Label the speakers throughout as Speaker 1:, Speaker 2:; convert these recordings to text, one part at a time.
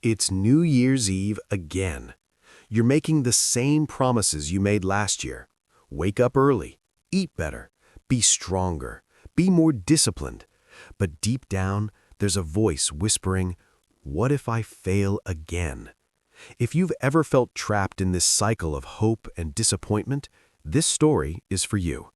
Speaker 1: It's New Year's Eve again. You're making the same promises you made last year. Wake up early, eat better, be stronger, be more disciplined. But deep down, there's a voice whispering, "What if I fail again?" If you've ever felt trapped in this cycle of hope and disappointment, this story is for you.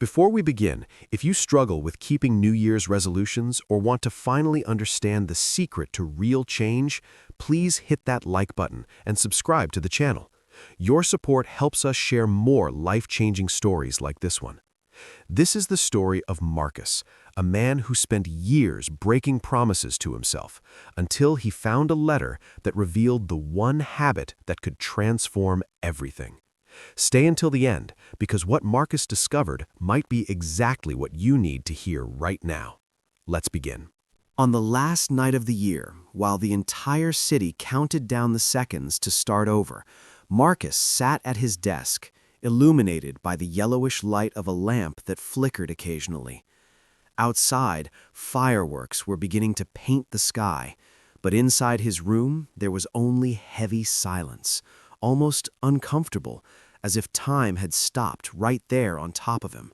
Speaker 1: Before we begin, if you struggle with keeping New Year's resolutions or want to finally understand the secret to real change, please hit that like button and subscribe to the channel. Your support helps us share more life-changing stories like this one. This is the story of Marcus, a man who spent years breaking promises to himself until he found a letter that revealed the one habit that could transform everything. Stay until the end, because what Marcus discovered might be exactly what you need to hear right now. Let's begin.
Speaker 2: On the last night of the year, while the entire city counted down the seconds to start over, Marcus sat at his desk, illuminated by the yellowish light of a lamp that flickered occasionally. Outside, fireworks were beginning to paint the sky, but inside his room there was only heavy silence, almost uncomfortable, as if time had stopped right there on top of him.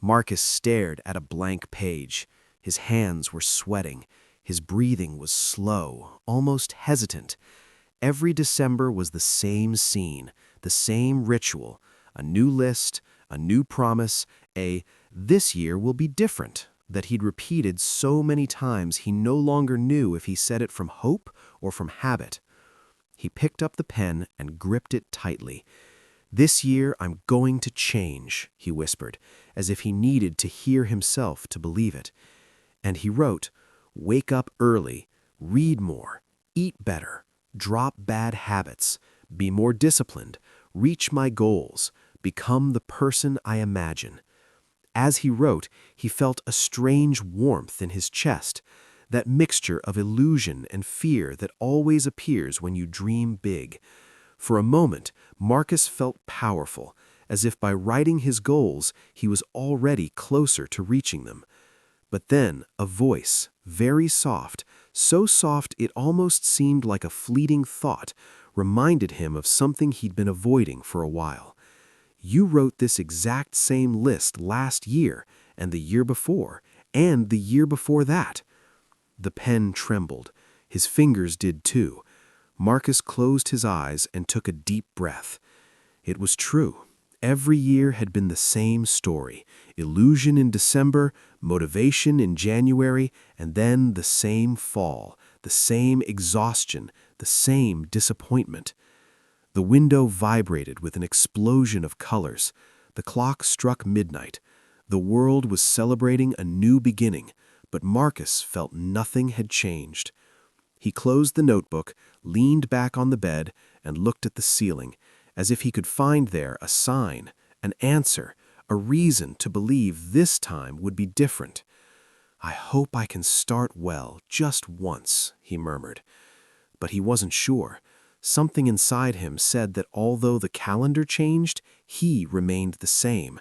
Speaker 2: Marcus stared at a blank page. His hands were sweating. His breathing was slow, almost hesitant. Every December was the same scene, the same ritual, a new list, a new promise, "this year will be different," that he'd repeated so many times he no longer knew if he said it from hope or from habit. He picked up the pen and gripped it tightly. "This year I'm going to change," he whispered, as if he needed to hear himself to believe it. And he wrote, "Wake up early, read more, eat better, drop bad habits, be more disciplined, reach my goals, become the person I imagine." As he wrote, he felt a strange warmth in his chest, that mixture of illusion and fear that always appears when you dream big. For a moment, Marcus felt powerful, as if by writing his goals, he was already closer to reaching them. But then a voice, very soft, so soft it almost seemed like a fleeting thought, reminded him of something he'd been avoiding for a while. "You wrote this exact same list last year, and the year before, and the year before that." The pen trembled. His fingers did too. Marcus closed his eyes and took a deep breath. It was true. Every year had been the same story. Illusion in December, motivation in January, and then the same fall, the same exhaustion, the same disappointment. The window vibrated with an explosion of colors. The clock struck midnight. The world was celebrating a new beginning, but Marcus felt nothing had changed. He closed the notebook, leaned back on the bed, and looked at the ceiling, as if he could find there a sign, an answer, a reason to believe this time would be different. "I hope I can start well just once," he murmured. But he wasn't sure. Something inside him said that although the calendar changed, he remained the same,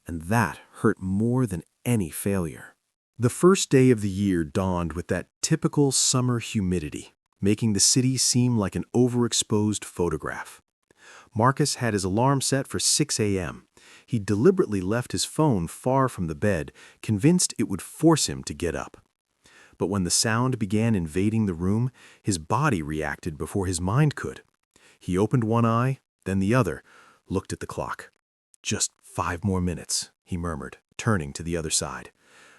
Speaker 2: and that hurt more than any failure.
Speaker 1: The first day of the year dawned with that typical summer humidity, making the city seem like an overexposed photograph. Marcus had his alarm set for 6 a.m. He deliberately left his phone far from the bed, convinced it would force him to get up. But when the sound began invading the room, his body reacted before his mind could. He opened one eye, then the other, looked at the clock. "Just 5 more minutes," he murmured, turning to the other side.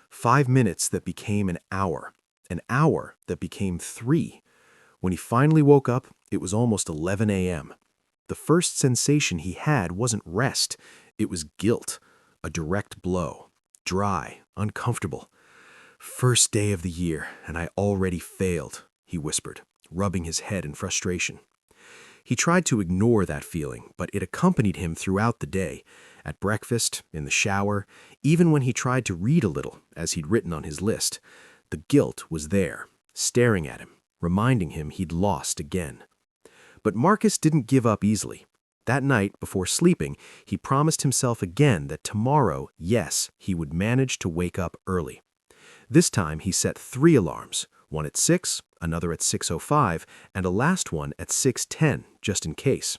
Speaker 1: 5 minutes that became an hour that became 3. When he finally woke up, it was almost 11 a.m. The first sensation he had wasn't rest, it was guilt, a direct blow, dry, uncomfortable. "First day of the year, and I already failed," he whispered, rubbing his head in frustration. He tried to ignore that feeling, but it accompanied him throughout the day, at breakfast, in the shower, even when he tried to read a little, as he'd written on his list. The guilt was there, staring at him, reminding him he'd lost again. But Marcus didn't give up easily. That night, before sleeping, he promised himself again that tomorrow, yes, he would manage to wake up early. This time he set 3 alarms, one at 6, another at 6:05, and a last one at 6:10, just in case.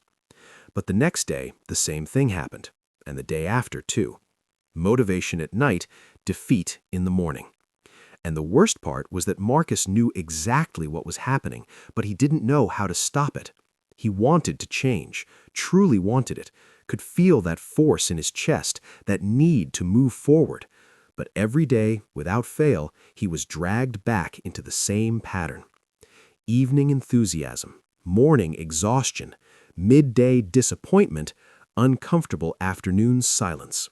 Speaker 1: But the next day, the same thing happened, and the day after, too. Motivation at night, defeat in the morning. And the worst part was that Marcus knew exactly what was happening, but he didn't know how to stop it. He wanted to change, truly wanted it, could feel that force in his chest, that need to move forward. But every day, without fail, he was dragged back into the same pattern. Evening enthusiasm, morning exhaustion, midday disappointment, uncomfortable afternoon silence.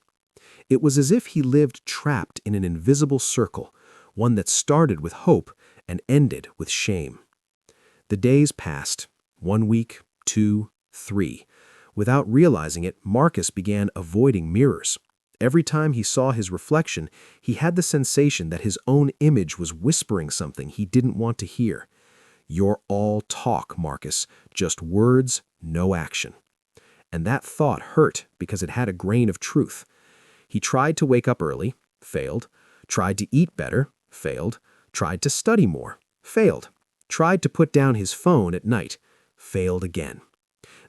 Speaker 1: It was as if he lived trapped in an invisible circle, one that started with hope and ended with shame. The days passed, 1 week, 2, 3. Without realizing it, Marcus began avoiding mirrors. Every time he saw his reflection, he had the sensation that his own image was whispering something he didn't want to hear. "You're all talk, Marcus, just words, no action." And that thought hurt because it had a grain of truth. He tried to wake up early, failed. Tried to eat better, failed. Tried to study more, failed. Tried to put down his phone at night, failed again.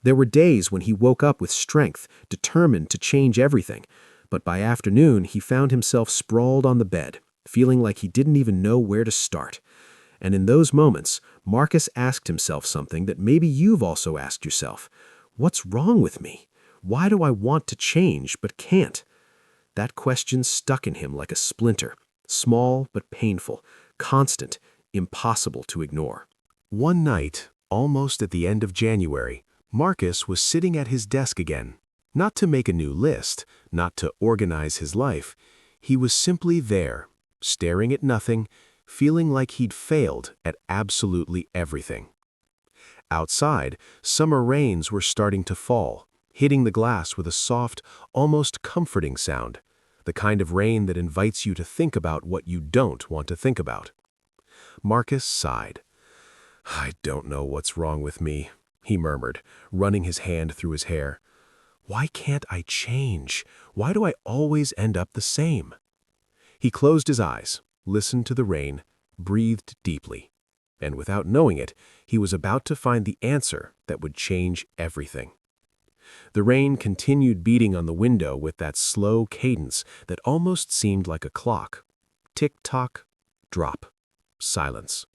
Speaker 1: There were days when he woke up with strength, determined to change everything, but by afternoon he found himself sprawled on the bed, feeling like he didn't even know where to start. And in those moments, Marcus asked himself something that maybe you've also asked yourself. What's wrong with me? Why do I want to change but can't? That question stuck in him like a splinter, small but painful, constant, impossible to ignore. One night, almost at the end of January, Marcus was sitting at his desk again. Not to make a new list, not to organize his life. He was simply there, staring at nothing, feeling like he'd failed at absolutely everything. Outside, summer rains were starting to fall, hitting the glass with a soft, almost comforting sound, the kind of rain that invites you to think about what you don't want to think about. Marcus sighed. "I don't know what's wrong with me," he murmured, running his hand through his hair. "Why can't I change? Why do I always end up the same?" He closed his eyes, listened to the rain, breathed deeply. And without knowing it, he was about to find the answer that would change everything. The rain continued beating on the window with that slow cadence that almost seemed like a clock. Tick-tock, drop, silence.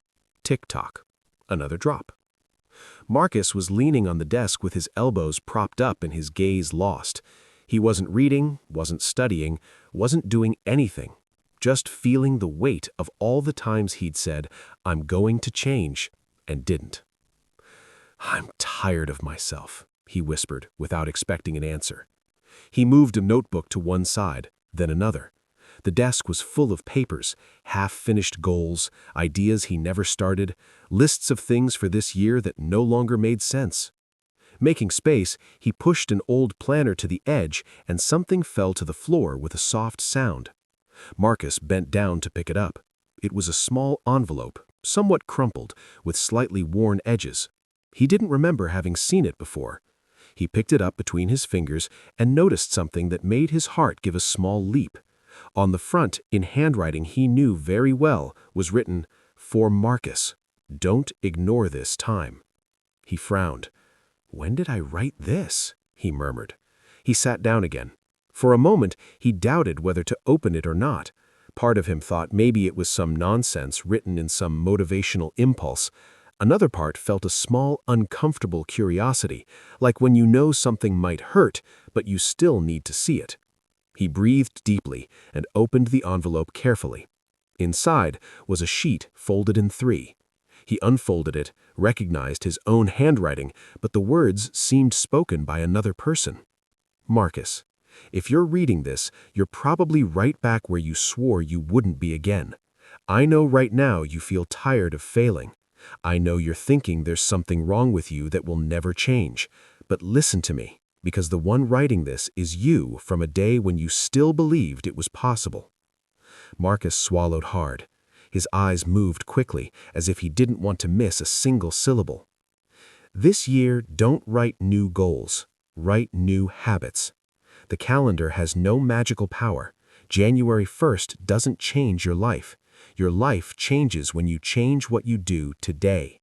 Speaker 1: Tick-tock, another drop. Marcus was leaning on the desk with his elbows propped up and his gaze lost. He wasn't reading, wasn't studying, wasn't doing anything, just feeling the weight of all the times he'd said, "I'm going to change," and didn't. "I'm tired of myself," he whispered without expecting an answer. He moved a notebook to one side, then another. The desk was full of papers, half-finished goals, ideas he never started, lists of things for this year that no longer made sense. Making space, he pushed an old planner to the edge and something fell to the floor with a soft sound. Marcus bent down to pick it up. It was a small envelope, somewhat crumpled, with slightly worn edges. He didn't remember having seen it before. He picked it up between his fingers and noticed something that made his heart give a small leap. On the front, in handwriting he knew very well, was written, "For Marcus. Don't ignore this time." He frowned. "When did I write this?" he murmured. He sat down again. For a moment, he doubted whether to open it or not. Part of him thought maybe it was some nonsense written in some motivational impulse. Another part felt a small, uncomfortable curiosity, like when you know something might hurt, but you still need to see it. He breathed deeply and opened the envelope carefully. Inside was a sheet folded in 3. He unfolded it, recognized his own handwriting, but the words seemed spoken by another person. "Marcus, if you're reading this, you're probably right back where you swore you wouldn't be again. I know right now you feel tired of failing. I know you're thinking there's something wrong with you that will never change. But listen to me, because the one writing this is you from a day when you still believed it was possible." Marcus swallowed hard. His eyes moved quickly, as if he didn't want to miss a single syllable. "This year, don't write new goals. Write new habits. The calendar has no magical power. January 1st doesn't change your life. Your life changes when you change what you do today.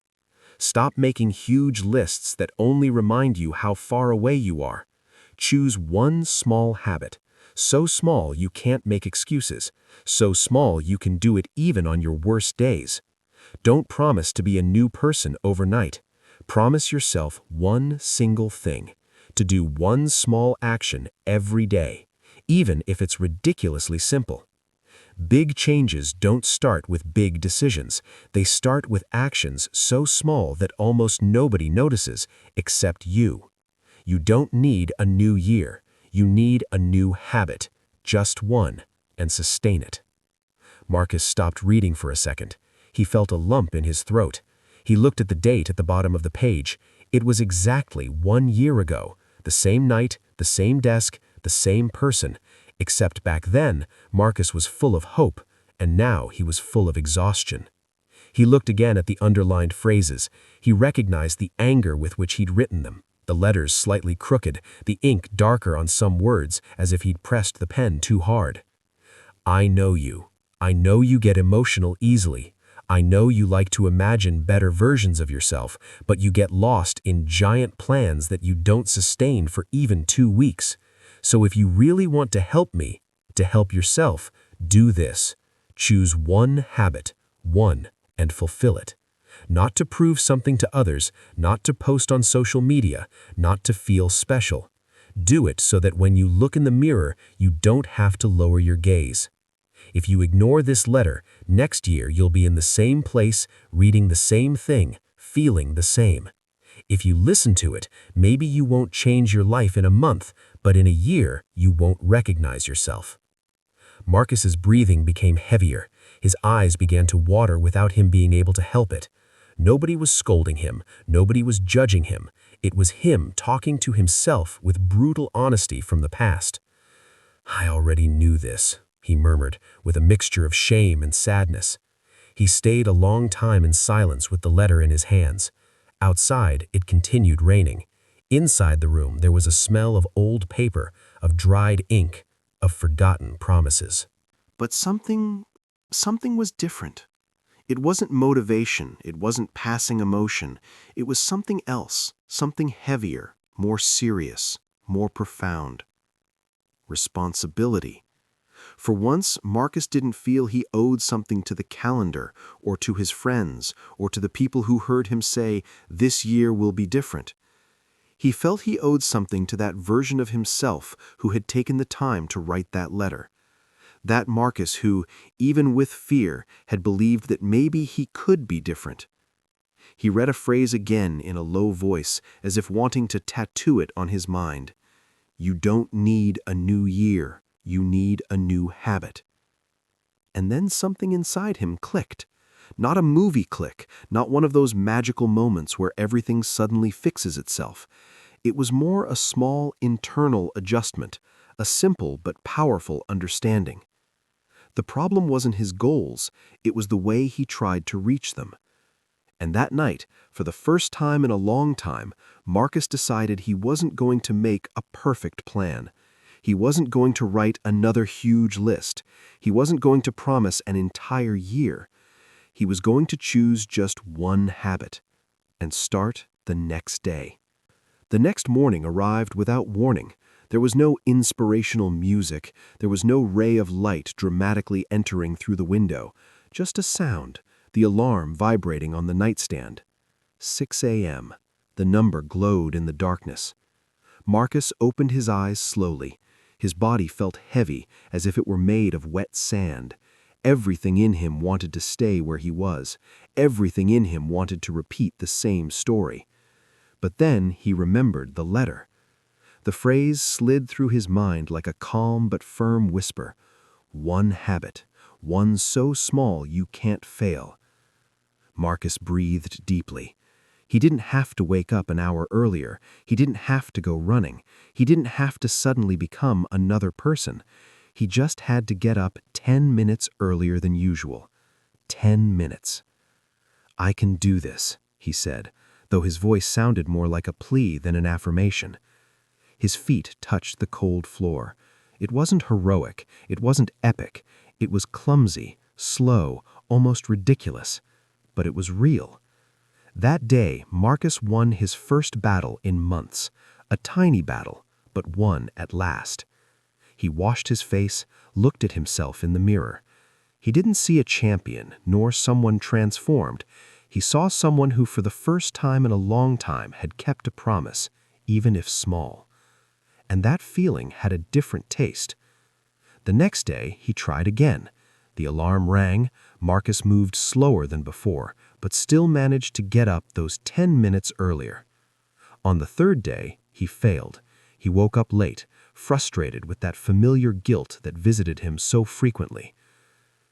Speaker 1: Stop making huge lists that only remind you how far away you are. Choose one small habit, so small you can't make excuses, so small you can do it even on your worst days. Don't promise to be a new person overnight. Promise yourself one single thing, to do one small action every day, even if it's ridiculously simple. Big changes don't start with big decisions. They start with actions so small that almost nobody notices except you. You don't need a new year. You need a new habit, just one, and sustain it. Marcus stopped reading for a second. He felt a lump in his throat. He looked at the date at the bottom of the page. It was exactly 1 year ago, the same night, the same desk, the same person, except back then, Marcus was full of hope, and now he was full of exhaustion. He looked again at the underlined phrases. He recognized the anger with which he'd written them, the letters slightly crooked, the ink darker on some words as if he'd pressed the pen too hard. I know you. I know you get emotional easily. I know you like to imagine better versions of yourself, but you get lost in giant plans that you don't sustain for even 2 weeks. So if you really want to help me, to help yourself, do this. Choose one habit, one, and fulfill it. Not to prove something to others, not to post on social media, not to feel special. Do it so that when you look in the mirror, you don't have to lower your gaze. If you ignore this letter, next year you'll be in the same place, reading the same thing, feeling the same. If you listen to it, maybe you won't change your life in a month, but in a year you won't recognize yourself. Marcus's breathing became heavier. His eyes began to water without him being able to help it. Nobody was scolding him. Nobody was judging him. It was him talking to himself with brutal honesty from the past. I already knew this, he murmured, with a mixture of shame and sadness. He stayed a long time in silence with the letter in his hands. Outside, it continued raining. Inside the room, there was a smell of old paper, of dried ink, of forgotten promises.
Speaker 2: But something was different. It wasn't motivation, it wasn't passing emotion. It was something else, something heavier, more serious, more profound. Responsibility. For once, Marcus didn't feel he owed something to the calendar, or to his friends, or to the people who heard him say, "This year will be different." He felt he owed something to that version of himself who had taken the time to write that letter. That Marcus who, even with fear, had believed that maybe he could be different. He read a phrase again in a low voice, as if wanting to tattoo it on his mind. You don't need a new year. You need a new habit. And then something inside him clicked. Not a movie click, not one of those magical moments where everything suddenly fixes itself. It was more a small internal adjustment, a simple but powerful understanding. The problem wasn't his goals, it was the way he tried to reach them. And that night, for the first time in a long time, Marcus decided he wasn't going to make a perfect plan. He wasn't going to write another huge list. He wasn't going to promise an entire year. He was going to choose just one habit and start the next day. The next morning arrived without warning. There was no inspirational music. There was no ray of light dramatically entering through the window. Just a sound, the alarm vibrating on the nightstand. 6 a.m. The number glowed in the darkness. Marcus opened his eyes slowly. His body felt heavy, as if it were made of wet sand. Everything in him wanted to stay where he was. Everything in him wanted to repeat the same story. But then he remembered the letter. The phrase slid through his mind like a calm but firm whisper. One habit, one so small you can't fail. Marcus breathed deeply. He didn't have to wake up an hour earlier. He didn't have to go running. He didn't have to suddenly become another person. He just had to get up 10 minutes earlier than usual. 10 minutes. I can do this, he said, though his voice sounded more like a plea than an affirmation. His feet touched the cold floor. It wasn't heroic. It wasn't epic. It was clumsy, slow, almost ridiculous. But it was real. That day, Marcus won his first battle in months. A tiny battle, but won at last. He washed his face, looked at himself in the mirror. He didn't see a champion, nor someone transformed. He saw someone who for the first time in a long time had kept a promise, even if small. And that feeling had a different taste. The next day, he tried again. The alarm rang. Marcus moved slower than before, but still managed to get up those 10 minutes earlier. On the third day, he failed. He woke up late, frustrated with that familiar guilt that visited him so frequently.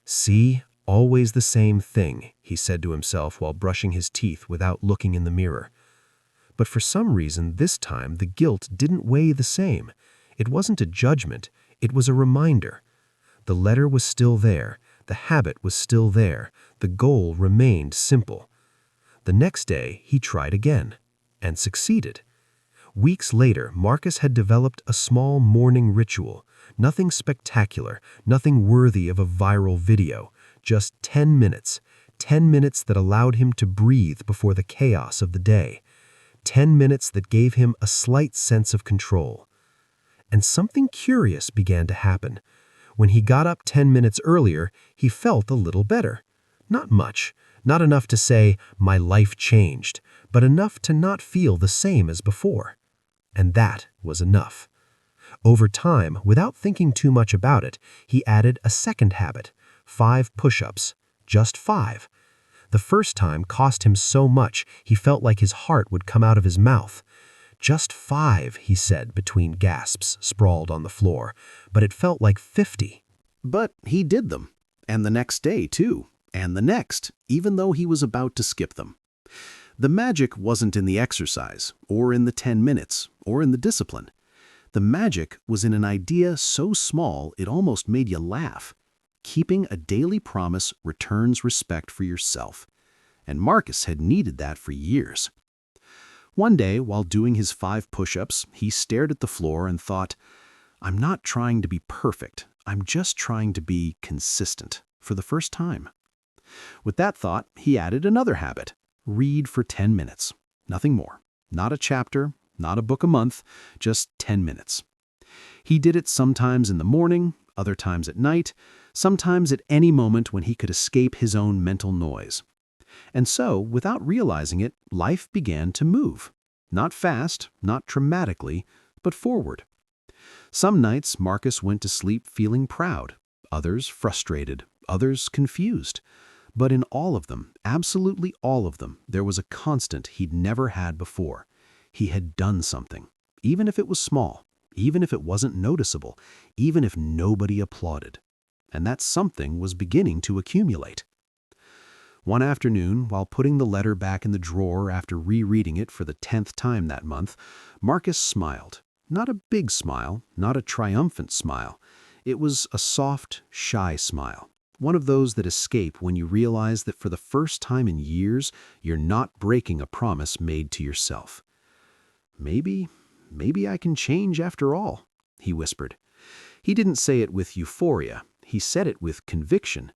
Speaker 2: "See, always the same thing," he said to himself while brushing his teeth without looking in the mirror. But for some reason, this time the guilt didn't weigh the same. It wasn't a judgment, it was a reminder. The letter was still there, the habit was still there, the goal remained simple. The next day, he tried again, and succeeded. Weeks later, Marcus had developed a small morning ritual. Nothing spectacular, nothing worthy of a viral video. Just 10 minutes. 10 minutes that allowed him to breathe before the chaos of the day. 10 minutes that gave him a slight sense of control. And something curious began to happen. When he got up 10 minutes earlier, he felt a little better. Not much, not enough to say, "My life changed," but enough to not feel the same as before. And that was enough. Over time, without thinking too much about it, he added a second habit, 5 push-ups, just 5. The first time cost him so much, he felt like his heart would come out of his mouth. "Just 5, he said between gasps, sprawled on the floor, but it felt like 50.
Speaker 1: But he did them, and the next day too, and the next, even though he was about to skip them. The magic wasn't in the exercise, or in the 10 minutes, or in the discipline. The magic was in an idea so small it almost made you laugh. Keeping a daily promise returns respect for yourself. And Marcus had needed that for years. One day, while doing his 5 push-ups, he stared at the floor and thought, "I'm not trying to be perfect. I'm just trying to be consistent," for the first time. With that thought, he added another habit. Read for 10 minutes. Nothing more. Not a chapter, not a book a month, just 10 minutes. He did it sometimes in the morning, other times at night, sometimes at any moment when he could escape his own mental noise. And so, without realizing it, life began to move. Not fast, not dramatically, but forward. Some nights Marcus went to sleep feeling proud, others frustrated, others confused. But in all of them, absolutely all of them, there was a constant he'd never had before. He had done something, even if it was small, even if it wasn't noticeable, even if nobody applauded. And that something was beginning to accumulate. One afternoon, while putting the letter back in the drawer after rereading it for the 10th time that month, Marcus smiled. Not a big smile, not a triumphant smile. It was a soft, shy smile. One of those that escape when you realize that for the first time in years, you're not breaking a promise made to yourself. Maybe I can change after all," he whispered. He didn't say it with euphoria. He said it with conviction.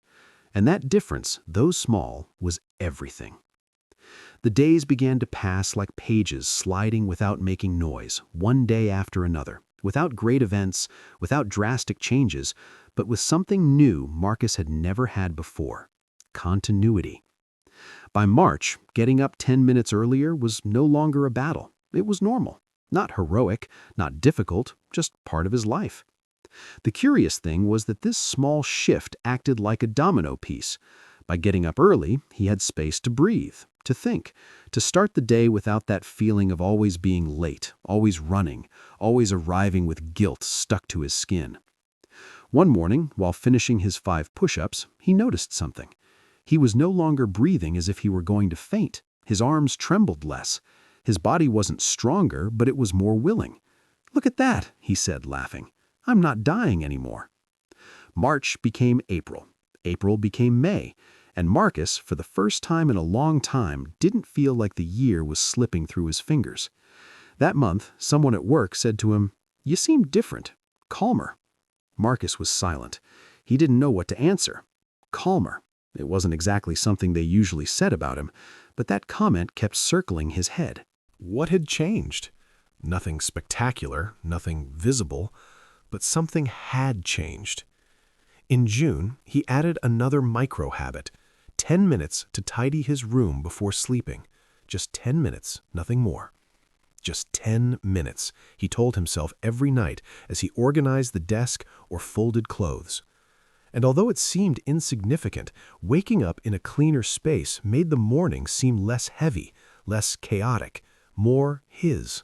Speaker 1: And that difference, though small, was everything. The days began to pass like pages sliding without making noise, one day after another, without great events, without drastic changes, but with something new Marcus had never had before: continuity. By March, getting up 10 minutes earlier was no longer a battle. It was normal. Not heroic, not difficult, just part of his life. The curious thing was that this small shift acted like a domino piece. By getting up early, he had space to breathe, to think, to start the day without that feeling of always being late, always running, always arriving with guilt stuck to his skin. One morning, while finishing his 5 push-ups, he noticed something. He was no longer breathing as if he were going to faint. His arms trembled less. His body wasn't stronger, but it was more willing. "Look at that," he said, laughing. "I'm not dying anymore." March became April. April became May. And Marcus, for the first time in a long time, didn't feel like the year was slipping through his fingers. That month, someone at work said to him, "You seem different, calmer." Marcus was silent. He didn't know what to answer. calmer. It wasn't exactly something they usually said about him, but that comment kept circling his head. What had changed? Nothing spectacular, nothing visible, but something had changed. In June, he added another micro-habit, 10 minutes to tidy his room before sleeping. Just 10 minutes, nothing more. Just 10 minutes, he told himself every night as he organized the desk or folded clothes. And although it seemed insignificant, waking up in a cleaner space made the morning seem less heavy, less chaotic, more his.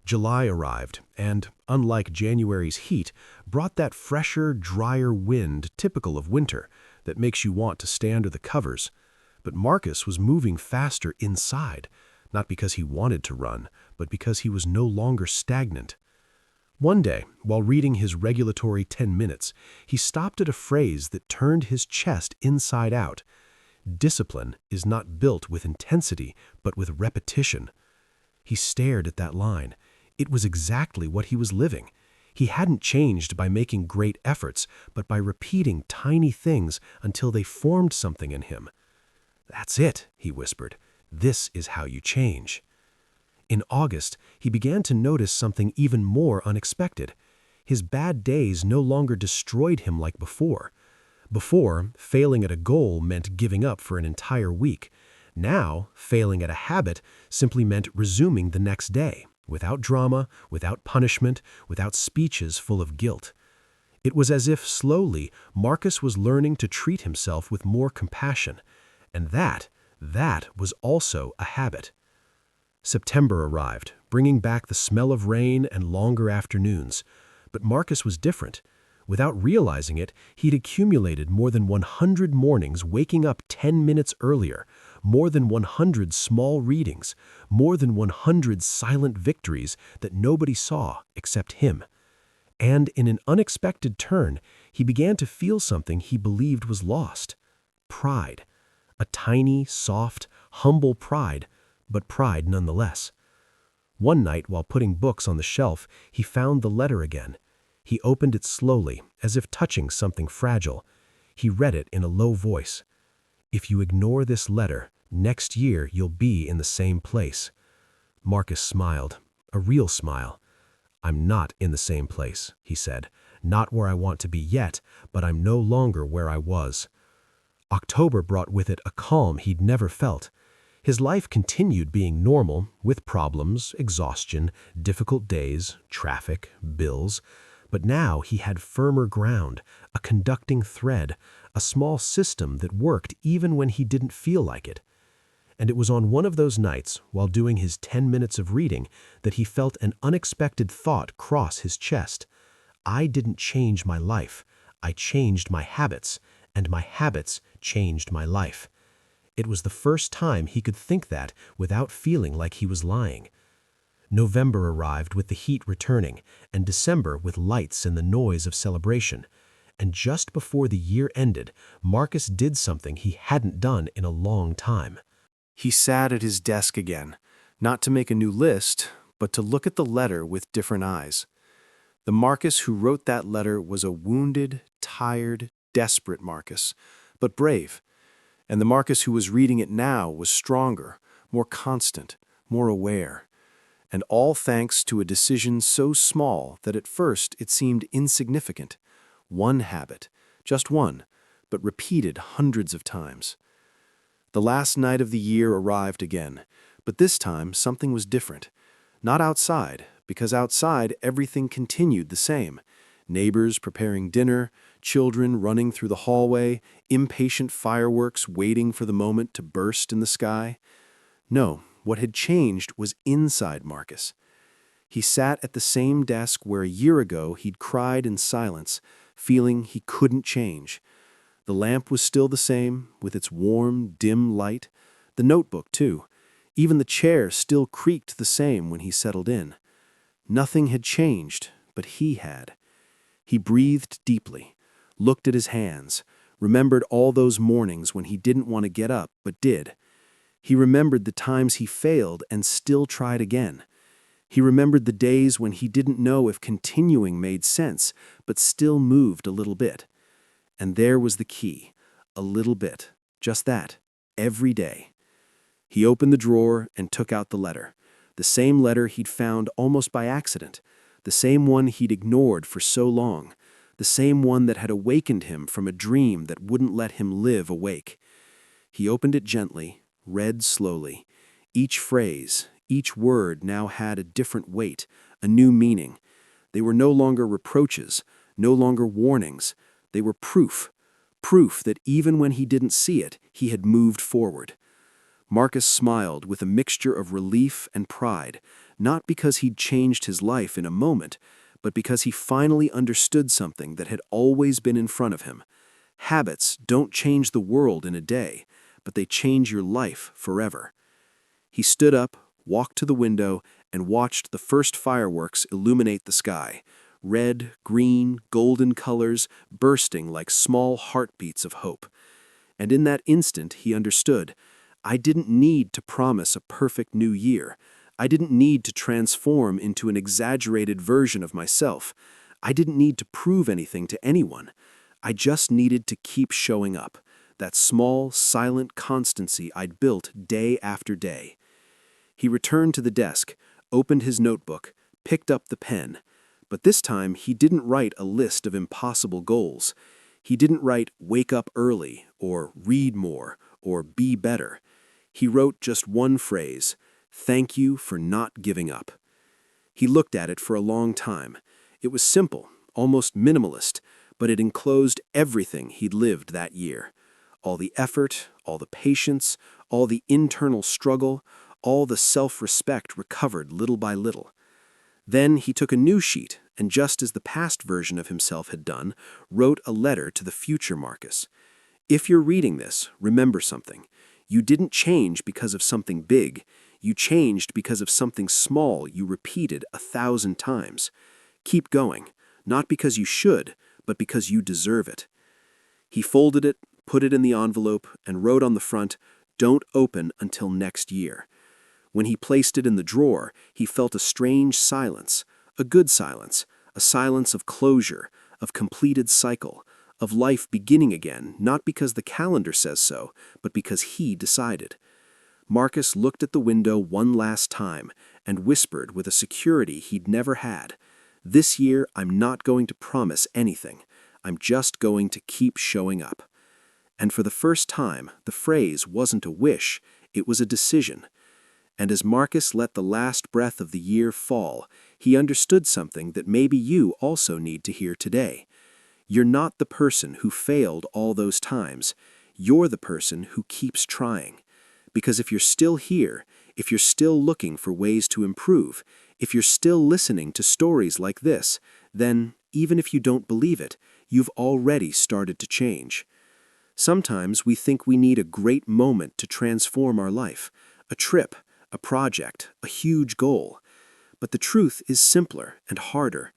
Speaker 1: July arrived, and, unlike January's heat, brought that fresher, drier wind typical of winter that makes you want to stay under the covers. But Marcus was moving faster inside, not because he wanted to run, but because he was no longer stagnant. One day, while reading his regulatory 10 minutes, he stopped at a phrase that turned his chest inside out. Discipline is not built with intensity, but with repetition. He stared at that line. It was exactly what he was living. He hadn't changed by making great efforts, but by repeating tiny things until they formed something in him. "That's it," he whispered. "This is how you change." In August, he began to notice something even more unexpected. His bad days no longer destroyed him like before. Before, failing at a goal meant giving up for an entire week. Now, failing at a habit simply meant resuming the next day, without drama, without punishment, without speeches full of guilt. It was as if, slowly, Marcus was learning to treat himself with more compassion. And that was also a habit. September arrived, bringing back the smell of rain and longer afternoons. But Marcus was different. Without realizing it, he'd accumulated more than 100 mornings waking up 10 minutes earlier, more than 100 small readings, more than 100 silent victories that nobody saw except him. And in an unexpected turn, he began to feel something he believed was lost. Pride. A tiny, soft, humble pride, but pride nonetheless. One night, while putting books on the shelf, he found the letter again. He opened it slowly, as if touching something fragile. He read it in a low voice. "If you ignore this letter, next year you'll be in the same place." Marcus smiled, a real smile. "I'm not in the same place," he said. "Not where I want to be yet, but I'm no longer where I was." October brought with it a calm he'd never felt. His life continued being normal, with problems, exhaustion, difficult days, traffic, bills. But now he had firmer ground, a conducting thread, a small system that worked even when he didn't feel like it. And it was on one of those nights, while doing his 10 minutes of reading, that he felt an unexpected thought cross his chest. "I didn't change my life. I changed my habits, and my habits changed my life." It was the first time he could think that without feeling like he was lying. November arrived with the heat returning, and December with lights and the noise of celebration. And just before the year ended, Marcus did something he hadn't done in a long time. He sat at his desk again, not to make a new list, but to look at the letter with different eyes. The Marcus who wrote that letter was a wounded, tired, desperate Marcus, but brave. And the Marcus who was reading it now was stronger, more constant, more aware. And all thanks to a decision so small that at first it seemed insignificant. One habit, just one, but repeated hundreds of times. The last night of the year arrived again, but this time something was different. Not outside, because outside everything continued the same. Neighbors preparing dinner, children running through the hallway, impatient fireworks waiting for the moment to burst in the sky. No, what had changed was inside Marcus. He sat at the same desk where a year ago he'd cried in silence, feeling he couldn't change. The lamp was still the same, with its warm, dim light. The notebook, too. Even the chair still creaked the same when he settled in. Nothing had changed, but he had. He breathed deeply, looked at his hands, remembered all those mornings when he didn't want to get up but did. He remembered the times he failed and still tried again. He remembered the days when he didn't know if continuing made sense, but still moved a little bit. And there was the key,
Speaker 2: a little bit. Just that. Every day. He opened the drawer and took out the letter. The same letter he'd found almost by accident. The same one he'd ignored for so long. The same one that had awakened him from a dream that wouldn't let him live awake. He opened it gently, read slowly. Each phrase, each word now had a different weight, a new meaning. They were no longer reproaches, no longer warnings. They were proof. Proof that even when he didn't see it, he had moved forward. Marcus smiled with a mixture of relief and pride, not because he'd changed his life in a moment, but because he finally understood something that had always been in front of him. Habits don't change the world in a day, but they change your life forever. He stood up, walked to the window, and watched the first fireworks illuminate the sky. Red, green, golden colors bursting like small heartbeats of hope. And in that instant, he understood, I didn't need to promise a perfect new year. I didn't need to transform into an exaggerated version of myself. I didn't need to prove anything to anyone. I just needed to keep showing up, that small, silent constancy I'd built day after day. He returned to the desk, opened his notebook, picked up the pen. But this time, he didn't write a list of impossible goals. He didn't write, wake up early, or read more, or be better. He wrote just one phrase, thank you for not giving up. He looked at it for a long time. It was simple, almost minimalist, but it enclosed everything he'd lived that year. All the effort, all the patience, all the internal struggle, all the self-respect recovered little by little. Then he took a new sheet, and just as the past version of himself had done, wrote a letter to the future Marcus. If you're reading this, remember something. You didn't change because of something big. You changed because of something small you repeated 1,000 times. Keep going, not because you should, but because you deserve it. He folded it, put it in the envelope, and wrote on the front, don't open until next year. When he placed it in the drawer, he felt a strange silence, a good silence, a silence of closure, of completed cycle, of life beginning again, not because the calendar says so, but because he decided. Marcus looked at the window one last time and whispered with a security he'd never had, this year I'm not going to promise anything. I'm just going to keep showing up. And for the first time, the phrase wasn't a wish, it was a decision. And as Marcus let the last breath of the year fall, he understood something that maybe you also need to hear today. You're not the person who failed all those times. You're the person who keeps trying. Because if you're still here, if you're still looking for ways to improve, if you're still listening to stories like this, then, even if you don't believe it, you've already started to change. Sometimes we think we need a great moment to transform our life, a trip, a project, a huge goal. But the truth is simpler and harder.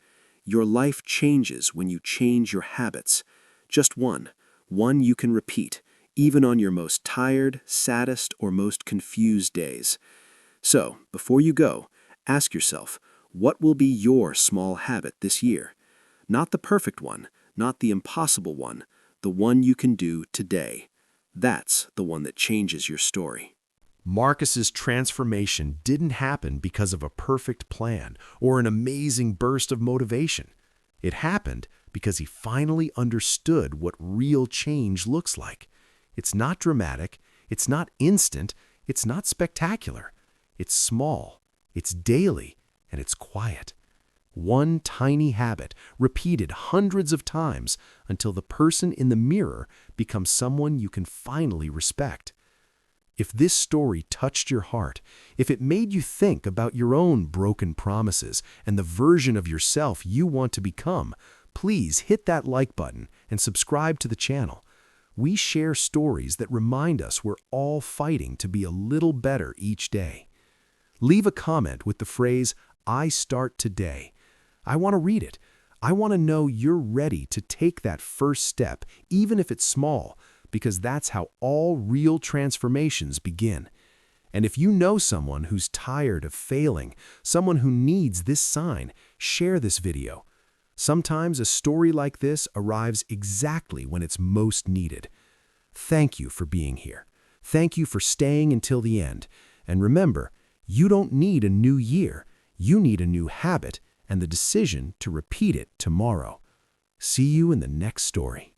Speaker 2: Your life changes when you change your habits. Just one you can repeat, even on your most tired, saddest, or most confused days. So, before you go, ask yourself, what will be your small habit this year? Not the perfect one, not the impossible one, the one you can do today. That's the one that changes your story.
Speaker 1: Marcus's transformation didn't happen because of a perfect plan or an amazing burst of motivation. It happened because he finally understood what real change looks like. It's not dramatic, it's not instant, it's not spectacular. It's small, it's daily, and it's quiet. One tiny habit repeated hundreds of times until the person in the mirror becomes someone you can finally respect. If this story touched your heart, if it made you think about your own broken promises and the version of yourself you want to become, please hit that like button and subscribe to the channel. We share stories that remind us we're all fighting to be a little better each day. Leave a comment with the phrase, I start today. I want to read it. I want to know you're ready to take that first step, even if it's small, because that's how all real transformations begin. And if you know someone who's tired of failing, someone who needs this sign, share this video. Sometimes a story like this arrives exactly when it's most needed.
Speaker 2: Thank you for being here. Thank you for staying until the end. And remember, you don't need a new year. You need a new habit and the decision to repeat it tomorrow. See you in the next story.